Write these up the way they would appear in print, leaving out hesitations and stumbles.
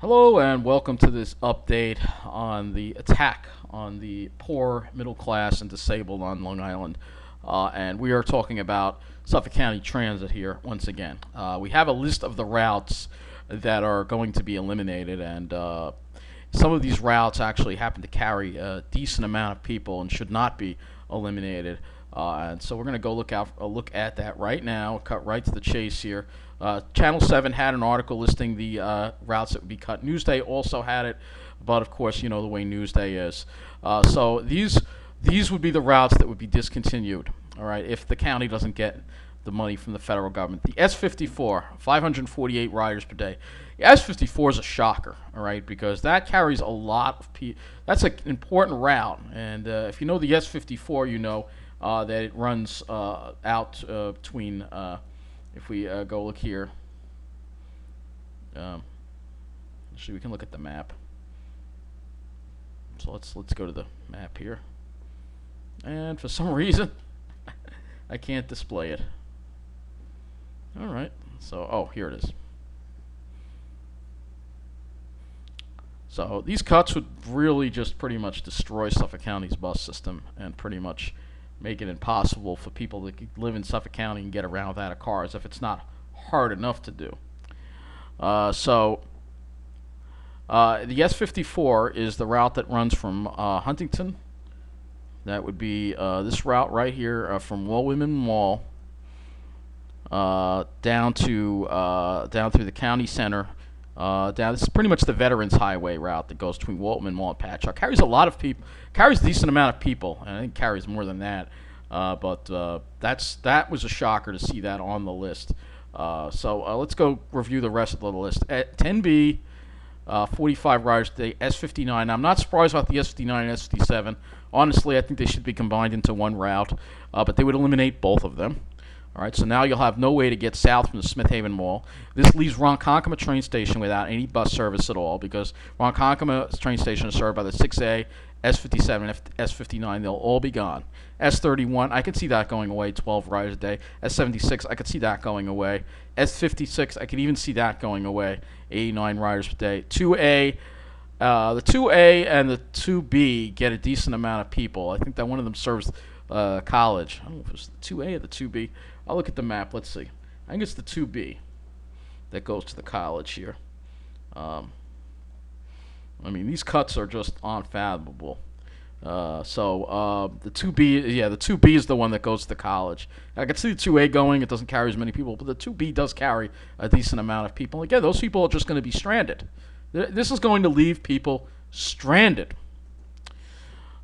Hello and welcome to this update on the attack on the poor, middle class, and disabled on Long Island. And we are talking about Suffolk County Transit here once again. We have a list of the routes that are going to be eliminated, and some of these routes actually happen to carry a decent amount of people and should not be eliminated. And so we're going to go look at that right now, cut right to the chase here. Channel 7 had an article listing the routes that would be cut. Newsday also had it, but of course, you know the way Newsday is. So these would be the routes that would be discontinued, all right, if the county doesn't get the money from the federal government. The S54, 548 riders per day. The S54 is a shocker, all right, because that carries a lot of people. That's an important route, and if you know the S54, you know that it runs out between. If we go look here, actually we can look at the map. So let's go to the map here, and for some reason I can't display it. All right, so here it is. So these cuts would really just pretty much destroy Suffolk County's bus system and pretty much make it impossible for people that live in Suffolk County and get around without a car, as if it's not hard enough to do. The S54 is the route that runs from Huntington. That would be this route right here from Woolman Mall down through the county center. This is pretty much the Veterans Highway route that goes between Waltman Mall and Patchogue. Carries a lot of people, carries a decent amount of people, and I think carries more than that. But that was a shocker to see that on the list. Let's go review the rest of the list. At 10B, 45 riders a day. S59. I'm not surprised about the S59 and S57. Honestly, I think they should be combined into one route, but they would eliminate both of them. All right, so now you'll have no way to get south from the Smith Haven Mall. This leaves Ronkonkoma train station without any bus service at all, because Ronkonkoma train station is served by the 6A, S57, S59. They'll all be gone. S31, I could see that going away, 12 riders a day. S76, I could see that going away. S56, I could even see that going away, 89 riders per day. 2A, the 2A and the 2B get a decent amount of people. I think that one of them serves college. I don't know if it's the 2A or the 2B. I'll look at the map. Let's see. I think it's the 2B that goes to the college here. I mean, these cuts are just unfathomable. The 2B, the 2B is the one that goes to the college. I can see the 2A going. It doesn't carry as many people, but the 2B does carry a decent amount of people. Again, those people are just going to be stranded. This is going to leave people stranded.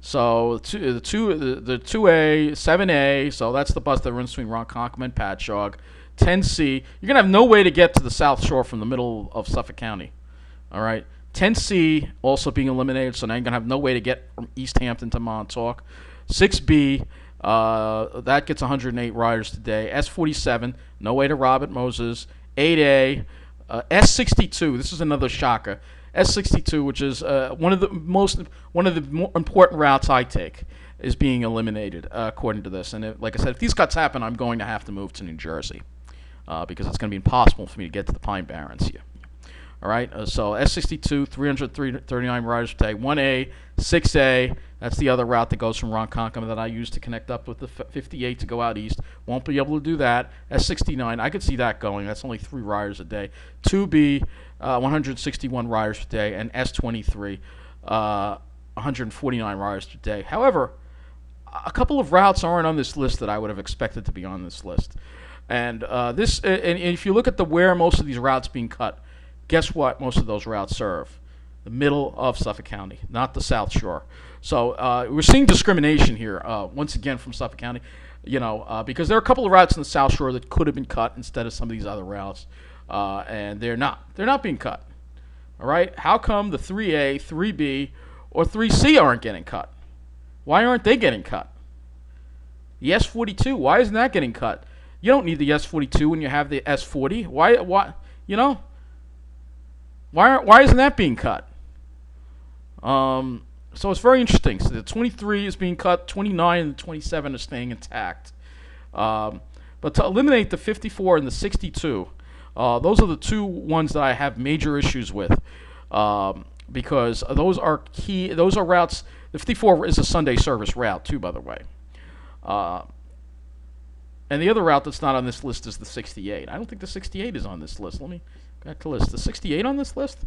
So the 2A, 7A, so that's the bus that runs between Ronkonkoma and Patchogue. 10C, you're going to have no way to get to the South Shore from the middle of Suffolk County. All right. 10C also being eliminated, so now you're going to have no way to get from East Hampton to Montauk. 6B, that gets 108 riders today. S47, no way to Robert Moses. 8A, S62, this is another shocker. S62, which is one of the more important routes I take, is being eliminated according to this. And like I said, if these cuts happen, I'm going to have to move to New Jersey because it's going to be impossible for me to get to the Pine Barrens here. All right, so S62, 339 riders per day. 1A, 6A, that's the other route that goes from Ronkonkoma that I use to connect up with the 58 to go out east. Won't be able to do that. S69, I could see that going. That's only 3 riders a day. 2B, 161 riders per day, and S23, 149 riders per day. However, a couple of routes aren't on this list that I would have expected to be on this list. And and if you look at where most of these routes being cut, guess what most of those routes serve? The middle of Suffolk County, not the South Shore. So we're seeing discrimination here, once again, from Suffolk County, because there are a couple of routes in the South Shore that could have been cut instead of some of these other routes, and they're not. They're not being cut. All right? How come the 3A, 3B, or 3C aren't getting cut? Why aren't they getting cut? The S42, why isn't that getting cut? You don't need the S42 when you have the S40. Why, Why isn't that being cut? So it's very interesting. So the 23 is being cut, 29 and the 27 are staying intact. But to eliminate the 54 and the 62, those are the two ones that I have major issues with. because those are key. Those are routes. The 54 is a Sunday service route too, by the way. And the other route that's not on this list is the 68. I don't think the 68 is on this list. Let me go back to the list. The 68 on this list?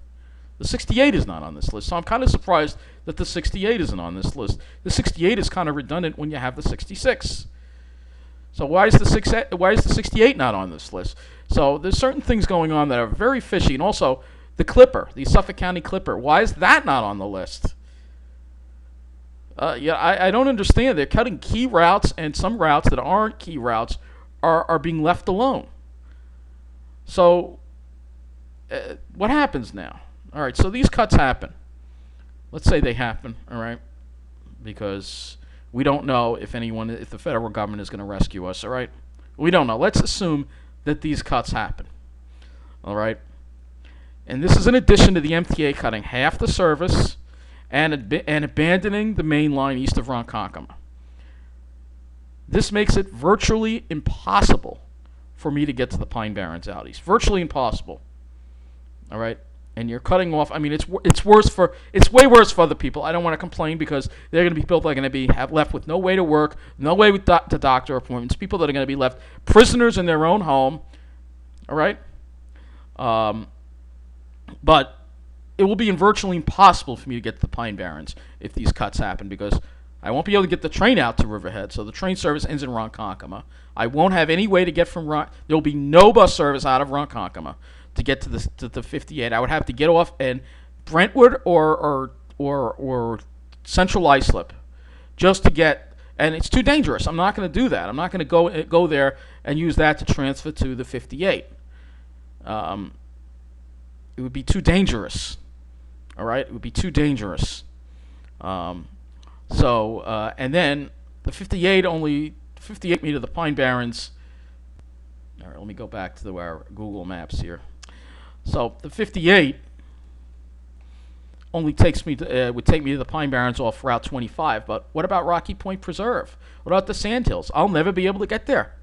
The 68 is not on this list, so I'm kind of surprised that the 68 isn't on this list. The 68 is kind of redundant when you have the 66. So why is the 68 not on this list? So there's certain things going on that are very fishy, and also the Clipper, the Suffolk County Clipper. Why is that not on the list? I don't understand. They're cutting key routes, and some routes that aren't key routes are being left alone. So what happens now? All right, so these cuts happen. Let's say they happen, all right, because we don't know if the federal government is going to rescue us, all right? We don't know. Let's assume that these cuts happen, all right? And this is in addition to the MTA cutting half the service and abandoning the main line east of Ronkonkoma. This makes it virtually impossible for me to get to the Pine Barrens out east. Virtually impossible, all right? And you're cutting off. I mean, it's way worse for other people. I don't want to complain because they're going to be people that are going to be left with no way to work, no way to doctor appointments. People that are going to be left prisoners in their own home. All right, but it will be virtually impossible for me to get to the Pine Barrens if these cuts happen because I won't be able to get the train out to Riverhead. So the train service ends in Ronkonkoma. I won't have any way to get from There will be no bus service out of Ronkonkoma to get to the 58. I would have to get off in Brentwood or Central Islip just to get, and it's too dangerous. I'm not going to do that. I'm not going to go there and use that to transfer to the 58. It would be too dangerous. All right, it would be too dangerous. And then the 58 me to the Pine Barrens. All right, let me go back to our Google Maps here. So the 58 only would take me to the Pine Barrens off Route 25. But what about Rocky Point Preserve? What about the Sandhills? I'll never be able to get there.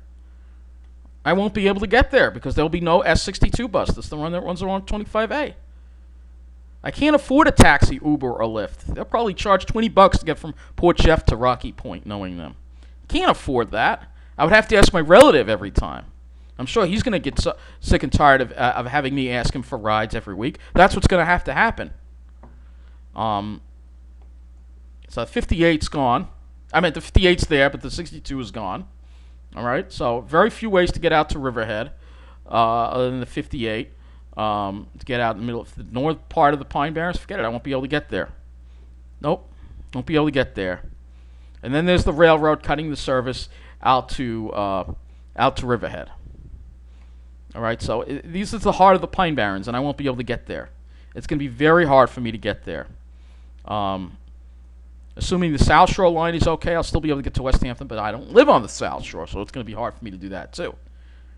I won't be able to get there because there'll be no S62 bus. That's the one that runs along 25A. I can't afford a taxi, Uber, or Lyft. They'll probably charge $20 to get from Port Jeff to Rocky Point, knowing them. Can't afford that. I would have to ask my relative every time. I'm sure he's going to get sick and tired of having me ask him for rides every week. That's what's going to have to happen. So 58's gone. I mean, the 58's there, but the 62 is gone. All right. So very few ways to get out to Riverhead, other than the 58. To get out in the middle of the north part of the Pine Barrens, forget it. I won't be able to get there. Nope, won't be able to get there. And then there's the railroad cutting the service out to Riverhead. All right, so these is the heart of the Pine Barrens, and I won't be able to get there. It's going to be very hard for me to get there. Assuming the South Shore line is okay, I'll still be able to get to West Hampton, but I don't live on the South Shore, so it's going to be hard for me to do that too.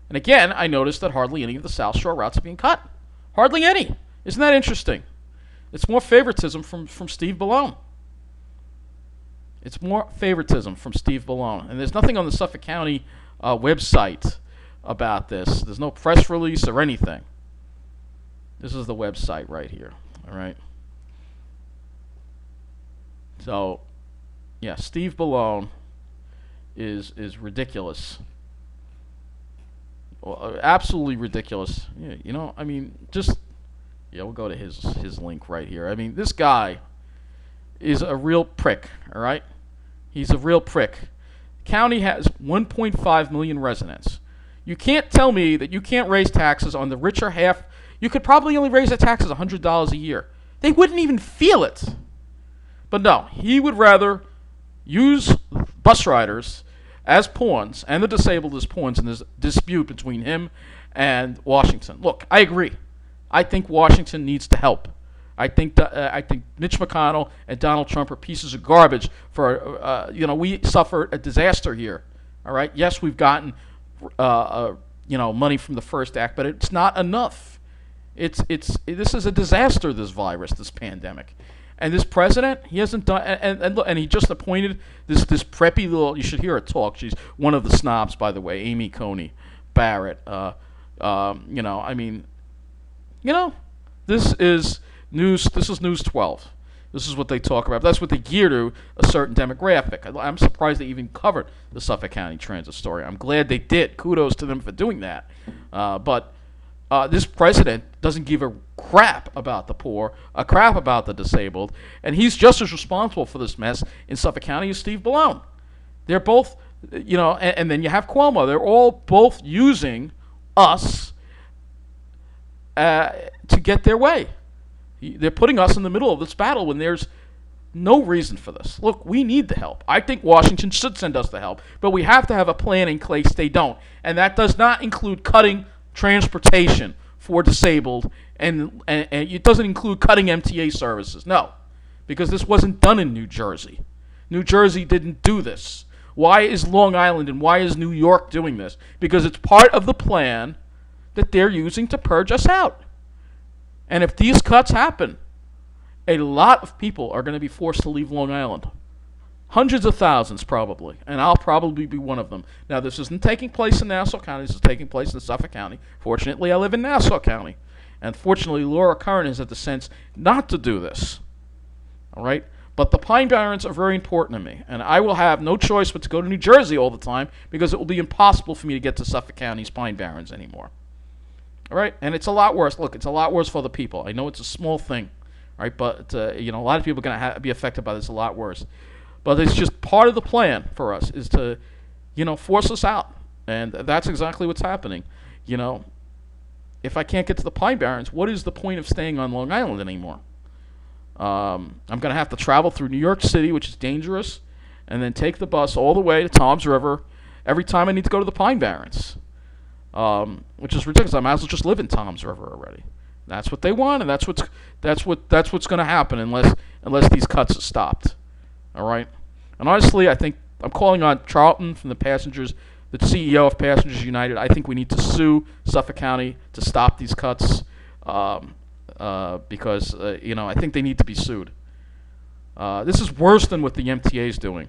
And again, I noticed that hardly any of the South Shore routes are being cut. Hardly any. Isn't that interesting? It's more favoritism from Steve Bellone. It's more favoritism from Steve Bellone. And there's nothing on the Suffolk County website about this. There's no press release or anything. This is the website right here. All right. So, yeah, Steve Bellone is ridiculous. Well, absolutely ridiculous. Yeah, you know, I mean, we'll go to his link right here. I mean, this guy is a real prick, all right? He's a real prick. The county has 1.5 million residents. You can't tell me that you can't raise taxes on the richer half. You could probably only raise the taxes $100 a year. They wouldn't even feel it. But no, he would rather use bus riders as pawns and the disabled as pawns in this dispute between him and Washington. Look, I agree. I think Washington needs to help. I think Mitch McConnell and Donald Trump are pieces of garbage. We suffered a disaster here. All right. Yes, we've gotten money from the First Act, but it's not enough. This is a disaster. This virus, this pandemic. And this president, he hasn't done, and he just appointed this preppy little. You should hear her talk. She's one of the snobs, by the way, Amy Coney Barrett. This News. This is News 12. This is what they talk about. That's what they gear to a certain demographic. I'm surprised they even covered the Suffolk County transit story. I'm glad they did. Kudos to them for doing that. But this president doesn't give a crap about the poor, a crap about the disabled, and he's just as responsible for this mess in Suffolk County as Steve Bellone. They're both, and then you have Cuomo. They're all both using us to get their way. They're putting us in the middle of this battle when there's no reason for this. Look, we need the help. I think Washington should send us the help, but we have to have a plan in case they don't. And that does not include cutting transportation for disabled, and it doesn't include cutting MTA services. No, because this wasn't done in New Jersey. New Jersey didn't do this. Why is Long Island and why is New York doing this? Because it's part of the plan that they're using to purge us out. And if these cuts happen, a lot of people are going to be forced to leave Long Island. Hundreds of thousands, probably. And I'll probably be one of them. Now, this isn't taking place in Nassau County. This is taking place in Suffolk County. Fortunately, I live in Nassau County. And fortunately, Laura Curran has had the sense not to do this. All right? But the Pine Barrens are very important to me. And I will have no choice but to go to New Jersey all the time because it will be impossible for me to get to Suffolk County's Pine Barrens anymore. All right, and it's a lot worse. Look, it's a lot worse for the people. I know it's a small thing, right? But a lot of people are going to be affected by this a lot worse. But it's just part of the plan for us is to, force us out, and that's exactly what's happening. If I can't get to the Pine Barrens, what is the point of staying on Long Island anymore? I'm going to have to travel through New York City, which is dangerous, and then take the bus all the way to Toms River every time I need to go to the Pine Barrens. Which is ridiculous. I might as well just live in Toms River already. That's what they want, and that's what's going to happen unless these cuts are stopped. All right. And honestly, I think I'm calling on Charlton from the passengers, the CEO of Passengers United. I think we need to sue Suffolk County to stop these cuts because I think they need to be sued. This is worse than what the MTA is doing.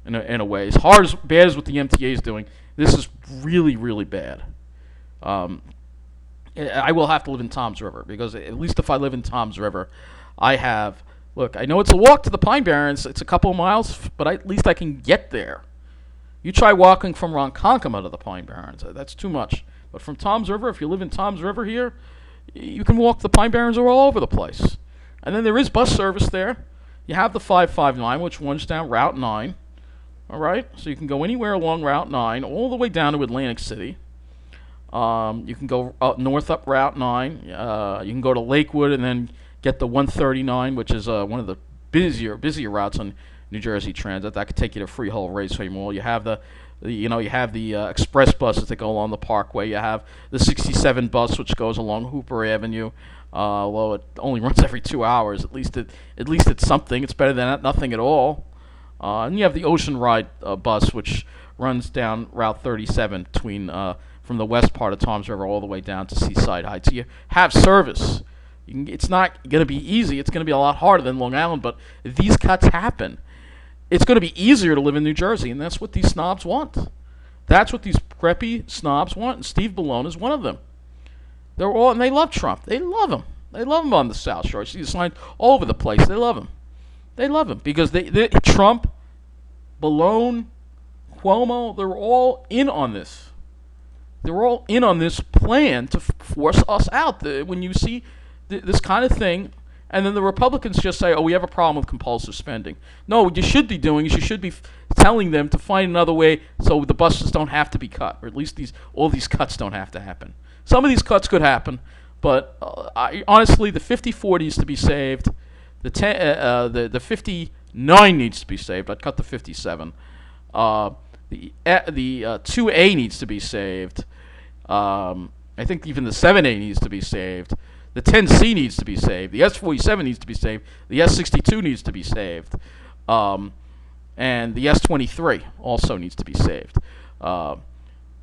In a way, as bad as what the MTA is doing, this is really, really bad. I will have to live in Toms River because at least if I live in Toms River, I know it's a walk to the Pine Barrens. It's a couple of miles, but at least I can get there. You try walking from Ronkonkoma to the Pine Barrens. That's too much. But from Toms River, if you live in Toms River here, you can walk the Pine Barrens all over the place. And then there is bus service there. You have the 559, which runs down Route 9. All right, so you can go anywhere along Route 9, all the way down to Atlantic City. You can go up north up Route 9. You can go to Lakewood and then get the 139, which is one of the busier routes on New Jersey Transit. That could take you to Freehold Raceway Mall. You have the express buses that go along the Parkway. You have the 67 bus, which goes along Hooper Avenue. Although it only runs every 2 hours, at least it's something. It's better than nothing at all. And you have the Ocean Ride bus, which runs down Route 37 from the west part of Toms River all the way down to Seaside Heights. So you have service. It's not going to be easy. It's going to be a lot harder than Long Island, but if these cuts happen, it's going to be easier to live in New Jersey, and that's what these snobs want. That's what these preppy snobs want, and Steve Bellone is one of them. And they love Trump. They love him. They love him on the South Shore. You see the signs all over the place. They love him. They love him because Trump, Bellone, Cuomo, they're all in on this. They're all in on this plan to force us out. When you see this kind of thing, and then the Republicans just say, we have a problem with compulsive spending. No, what you should be doing is you should be telling them to find another way so the buses don't have to be cut, or at least all these cuts don't have to happen. Some of these cuts could happen, but honestly, the 54 needs to be saved. The 59 needs to be saved. I'd cut the 57. The 2A needs to be saved. I think even the 7A needs to be saved. The 10C needs to be saved. The S47 needs to be saved. The S62 needs to be saved. And the S23 also needs to be saved. And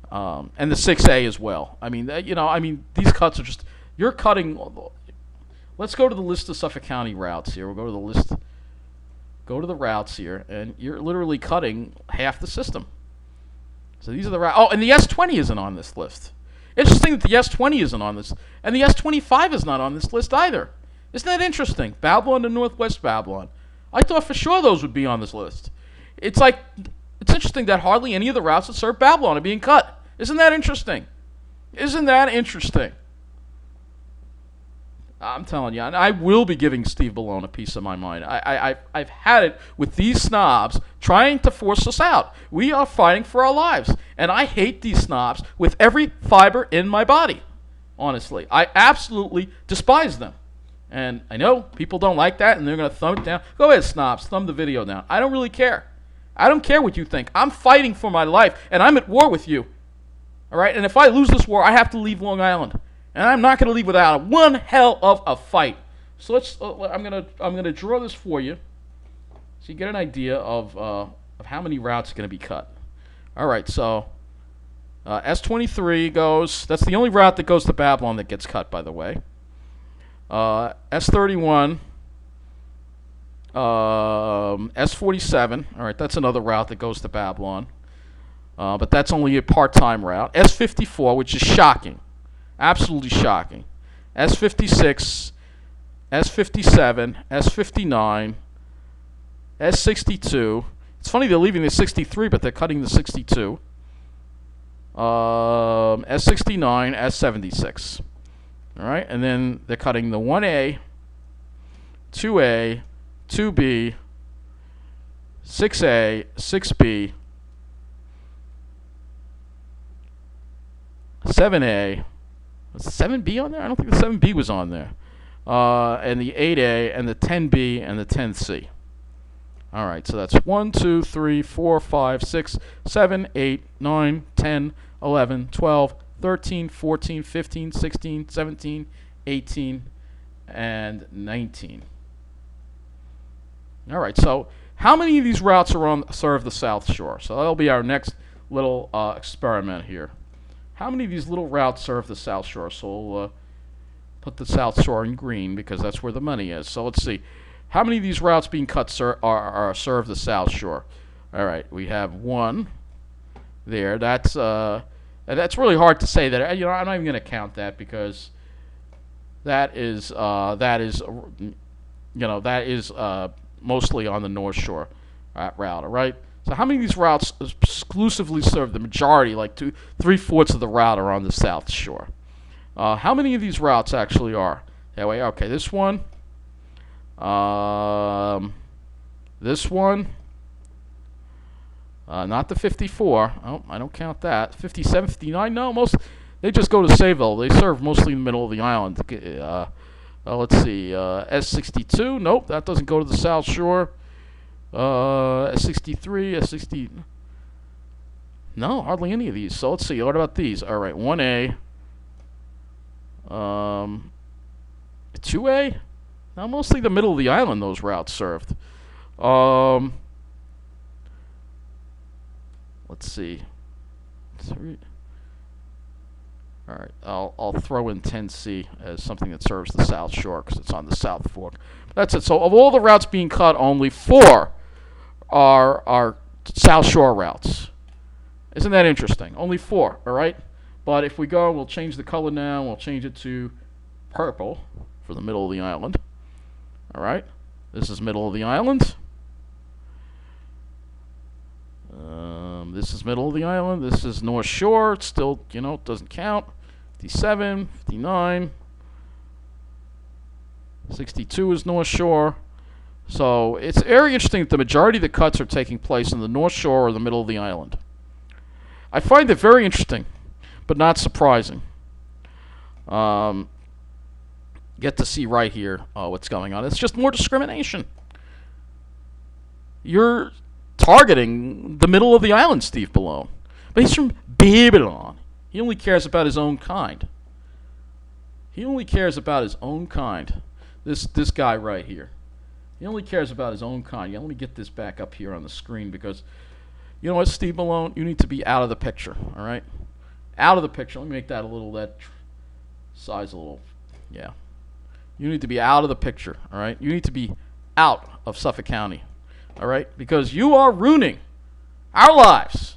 the 6A as well. I mean, these cuts are just, you're cutting. Let's go to the list of Suffolk County routes here. We'll go to the list. Go to the routes here, and you're literally cutting half the system. So these are the routes. Oh, and the S20 isn't on this list. Interesting that the S20 isn't on this, and the S25 is not on this list either. Isn't that interesting? Babylon and Northwest Babylon. I thought for sure those would be on this list. It's like, it's interesting that hardly any of the routes that serve Babylon are being cut. Isn't that interesting? Isn't that interesting? I'm telling you, and I will be giving Steve Bellone a piece of my mind. I've had it with these snobs trying to force us out. We are fighting for our lives, and I hate these snobs with every fiber in my body. Honestly, I absolutely despise them. And I know people don't like that, and they're going to thumb it down. Go ahead, snobs, thumb the video down. I don't really care. I don't care what you think. I'm fighting for my life, and I'm at war with you. All right? And if I lose this war, I have to leave Long Island. And I'm not going to leave without one hell of a fight. So I'm gonna draw this for you, so you get an idea of how many routes are going to be cut. All right, so S23 goes. That's the only route that goes to Babylon that gets cut, by the way. S31, S47. All right, that's another route that goes to Babylon, but that's only a part-time route. S54, which is shocking. Absolutely shocking. S56, S57, S59, S62. It's funny they're leaving the 63, but they're cutting the 62. S69, S76. All right, and then they're cutting the 1A, 2A, 2B, 6A, 6B, 7A. Was the 7B on there? I don't think the 7B was on there. And the 8A, and the 10B, and the 10C. All right, so that's 1, 2, 3, 4, 5, 6, 7, 8, 9, 10, 11, 12, 13, 14, 15, 16, 17, 18, and 19. All right, so how many of these routes serve the South Shore? So that'll be our next little experiment here. How many of these little routes serve the South Shore? So we'll put the South Shore in green because that's where the money is. So let's see. How many of these routes being cut serve the South Shore? All right, we have one there. That's really hard to say. That I'm not even going to count that because that is mostly on the North Shore route. All right. So how many of these routes exclusively serve the majority, like 3/4 of the route, are on the South Shore? How many of these routes actually are? That way, okay, this one, this one, not the 54. Oh, I don't count that. 57, 59. No, they just go to Sayville. They serve mostly in the middle of the island. Let's see, S62. Nope, that doesn't go to the South Shore. S63, S60. No, hardly any of these. So let's see. What about these? All right, 1A. 2A. Now mostly the middle of the island. Those routes served. Let's see. 3. All right, I'll throw in 10C as something that serves the South Shore because it's on the South Fork. That's it. So of all the routes being cut, only 4 are South Shore routes. Isn't that interesting? Only 4, all right? But if we go, we'll change the color now. We'll change it to purple for the middle of the island. All right? This is middle of the island. This is middle of the island. This is North Shore. It's still, it doesn't count. 57, 59. 62 is North Shore. So it's very interesting that the majority of the cuts are taking place in the North Shore or the middle of the island. I find it very interesting, but not surprising. Get to see right here what's going on. It's just more discrimination. You're targeting the middle of the island, Steve Bellone. But he's from Babylon. He only cares about his own kind. He only cares about his own kind. This guy right here. He only cares about his own kind. Yeah, let me get this back up here on the screen because, you know what, Steve Bellone, you need to be out of the picture, all right? Out of the picture. Let me make that size a little, yeah. You need to be out of the picture, all right? You need to be out of Suffolk County, all right? Because you are ruining our lives.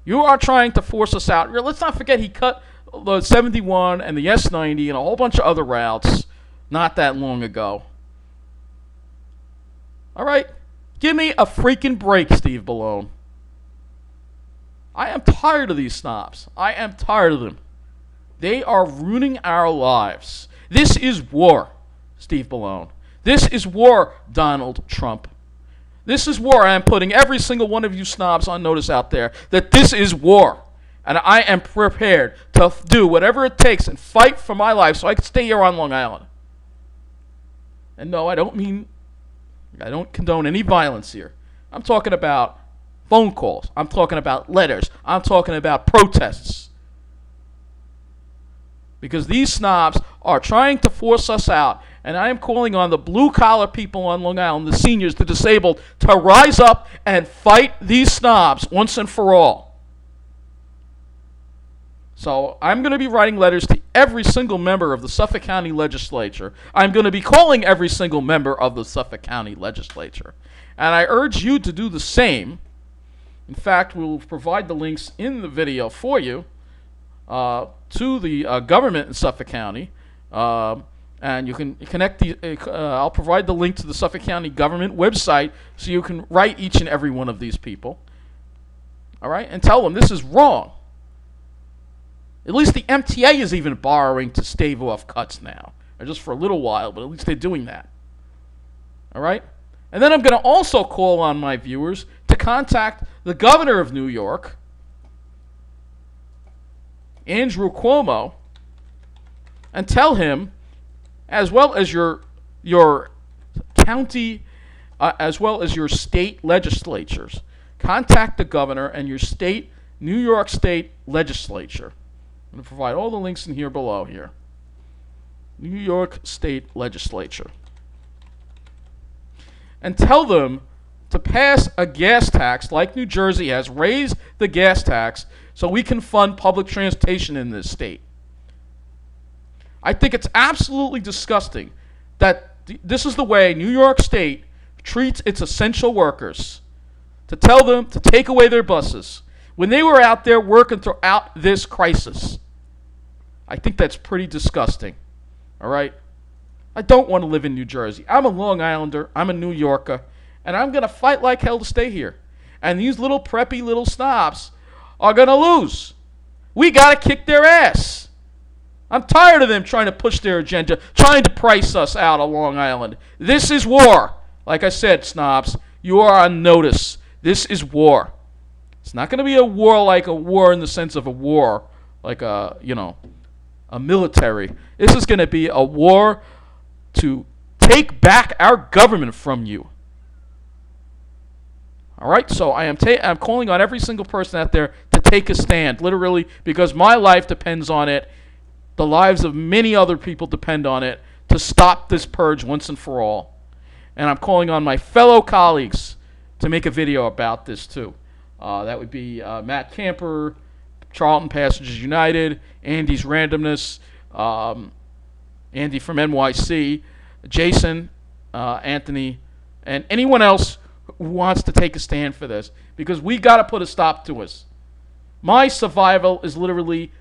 You are trying to force us out. Let's not forget he cut the 71 and the S90 and a whole bunch of other routes. not that long ago. All right? Give me a freaking break, Steve Bellone. I am tired of these snobs. I am tired of them. They are ruining our lives. This is war, Steve Bellone. This is war, Donald Trump. This is war. I am putting every single one of you snobs on notice out there that this is war. And I am prepared to do whatever it takes and fight for my life so I can stay here on Long Island. And no, I don't condone any violence here. I'm talking about phone calls. I'm talking about letters. I'm talking about protests. Because these snobs are trying to force us out. And I am calling on the blue-collar people on Long Island, the seniors, the disabled, to rise up and fight these snobs once and for all. So I'm going to be writing letters to every single member of the Suffolk County Legislature. I'm going to be calling every single member of the Suffolk County Legislature. And I urge you to do the same. In fact, we'll provide the links in the video for you to the government in Suffolk County. And you can connect I'll provide the link to the Suffolk County government website so you can write each and every one of these people. All right? And tell them this is wrong. At least the MTA is even borrowing to stave off cuts now. Or just for a little while, but at least they're doing that. All right? And then I'm going to also call on my viewers to contact the governor of New York, Andrew Cuomo, and tell him, as well as your county, as well as your state legislatures, contact the governor and your state, New York State legislature. I'm going to provide all the links in here below here. New York State Legislature. And tell them to pass a gas tax like New Jersey has, raise the gas tax so we can fund public transportation in this state. I think it's absolutely disgusting that this is the way New York State treats its essential workers, to tell them to take away their buses when they were out there working throughout this crisis. I think that's pretty disgusting. All right? I don't want to live in New Jersey. I'm a Long Islander. I'm a New Yorker. And I'm going to fight like hell to stay here. And these little preppy little snobs are going to lose. We got to kick their ass. I'm tired of them trying to push their agenda, trying to price us out of Long Island. This is war. Like I said, snobs, you are on notice. This is war. It's not going to be a war like a war in the sense of a war, like a military. This is going to be a war to take back our government from you. All right, so I'm calling on every single person out there to take a stand, literally, because my life depends on it. The lives of many other people depend on it to stop this purge once and for all. And I'm calling on my fellow colleagues to make a video about this too. That would be Matt Camper, Charlton Passengers United, Andy's Randomness, Andy from NYC, Jason, Anthony, and anyone else who wants to take a stand for this, because we got to put a stop to us. My survival is literally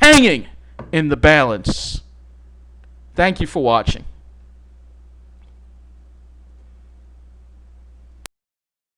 hanging in the balance. Thank you for watching.